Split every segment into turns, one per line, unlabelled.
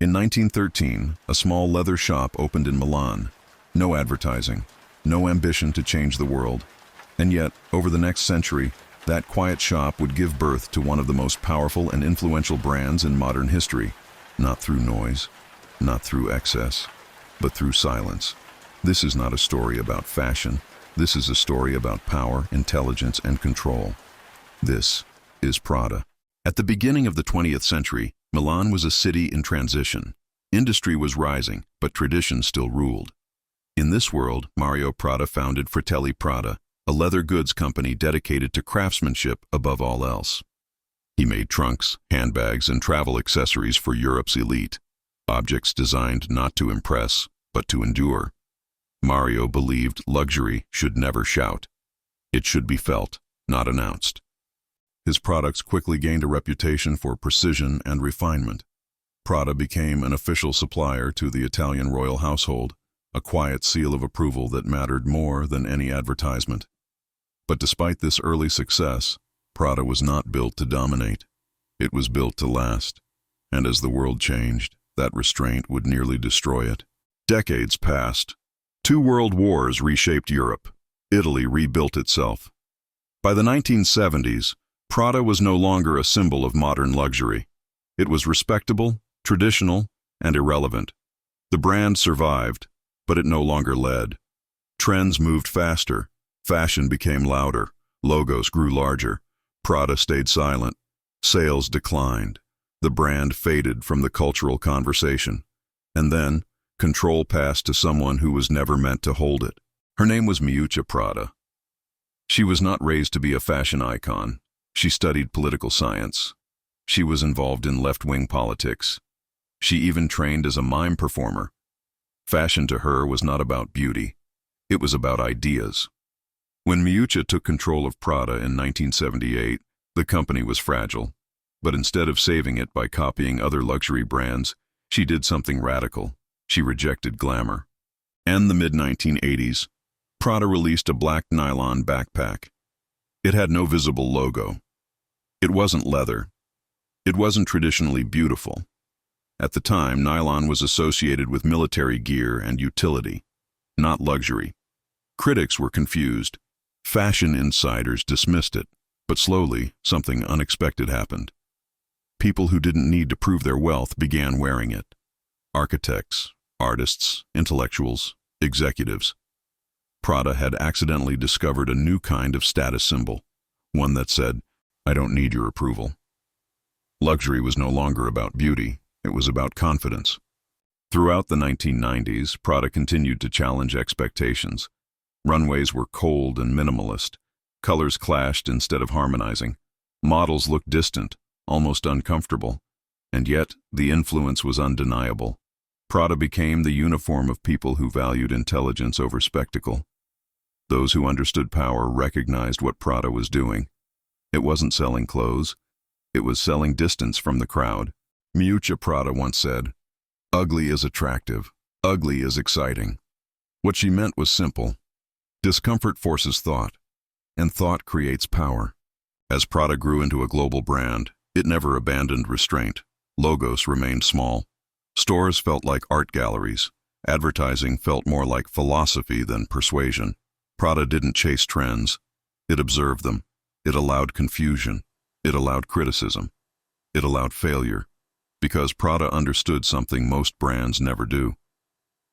In 1913, a small leather shop opened in Milan. No advertising, no ambition to change the world. And yet, over the next century, that quiet shop would give birth to one of the most powerful and influential brands in modern history. Not through noise, not through excess, but through silence. This is not a story about fashion. This is a story about power, intelligence, and control. This is Prada. At the beginning of the 20th century, Milan was a city in transition. Industry was rising, but tradition still ruled. In this world, Mario Prada founded Fratelli Prada, a leather goods company dedicated to craftsmanship above all else. He made trunks, handbags, and travel accessories for Europe's elite, objects designed not to impress, but to endure. Mario believed luxury should never shout. It should be felt, not announced. His products quickly gained a reputation for precision and refinement. Prada became an official supplier to the Italian royal household, a quiet seal of approval that mattered more than any advertisement. But despite this early success, Prada was not built to dominate. It was built to last. And as the world changed, that restraint would nearly destroy it. Decades passed. 2 world wars reshaped Europe. Italy rebuilt itself. By the 1970s, Prada was no longer a symbol of modern luxury. It was respectable, traditional, and irrelevant. The brand survived, but it no longer led. Trends moved faster, fashion became louder, logos grew larger, Prada stayed silent, sales declined, the brand faded from the cultural conversation. And then, control passed to someone who was never meant to hold it. Her name was Miuccia Prada. She was not raised to be a fashion icon. She studied political science. She was involved in left-wing politics. She even trained as a mime performer. Fashion to her was not about beauty. It was about ideas. When Miuccia took control of Prada in 1978, the company was fragile. But instead of saving it by copying other luxury brands, she did something radical. She rejected glamour. In the mid-1980s, Prada released a black nylon backpack. It had no visible logo. It wasn't leather. It wasn't traditionally beautiful. At the time, nylon was associated with military gear and utility, not luxury. Critics were confused. Fashion insiders dismissed it, but slowly, something unexpected happened. People who didn't need to prove their wealth began wearing it. Architects, artists, intellectuals, executives. Prada had accidentally discovered a new kind of status symbol, one that said, "I don't need your approval." Luxury was no longer about beauty, it was about confidence. Throughout the 1990s, Prada continued to challenge expectations. Runways were cold and minimalist. Colors clashed instead of harmonizing. Models looked distant, almost uncomfortable. And yet, the influence was undeniable. Prada became the uniform of people who valued intelligence over spectacle. Those who understood power recognized what Prada was doing. It wasn't selling clothes. It was selling distance from the crowd. Miuccia Prada once said, "Ugly is attractive. Ugly is exciting." What she meant was simple. Discomfort forces thought, and thought creates power. As Prada grew into a global brand, it never abandoned restraint. Logos remained small. Stores felt like art galleries. Advertising felt more like philosophy than persuasion. Prada didn't chase trends. It observed them. It allowed confusion. It allowed criticism. It allowed failure. Because Prada understood something most brands never do.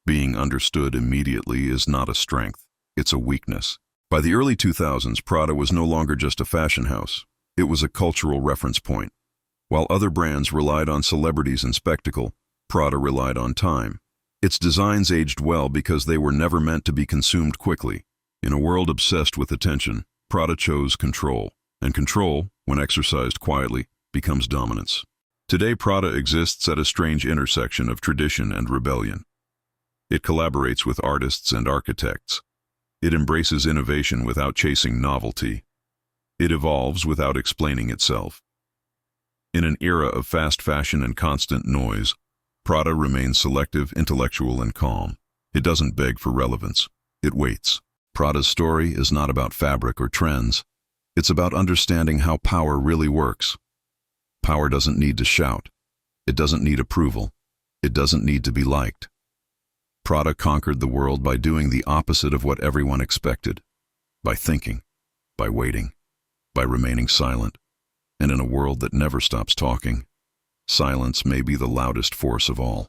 Being understood immediately is not a strength. It's a weakness. By the early 2000s, Prada was no longer just a fashion house. It was a cultural reference point. While other brands relied on celebrities and spectacle, Prada relied on time. Its designs aged well because they were never meant to be consumed quickly. In a world obsessed with attention, Prada chose control. And control, when exercised quietly, becomes dominance. Today, Prada exists at a strange intersection of tradition and rebellion. It collaborates with artists and architects. It embraces innovation without chasing novelty. It evolves without explaining itself. In an era of fast fashion and constant noise, Prada remains selective, intellectual, and calm. It doesn't beg for relevance. It waits. Prada's story is not about fabric or trends. It's about understanding how power really works. Power doesn't need to shout. It doesn't need approval. It doesn't need to be liked. Prada conquered the world by doing the opposite of what everyone expected, by thinking, by waiting, by remaining silent. And in a world that never stops talking, silence may be the loudest force of all.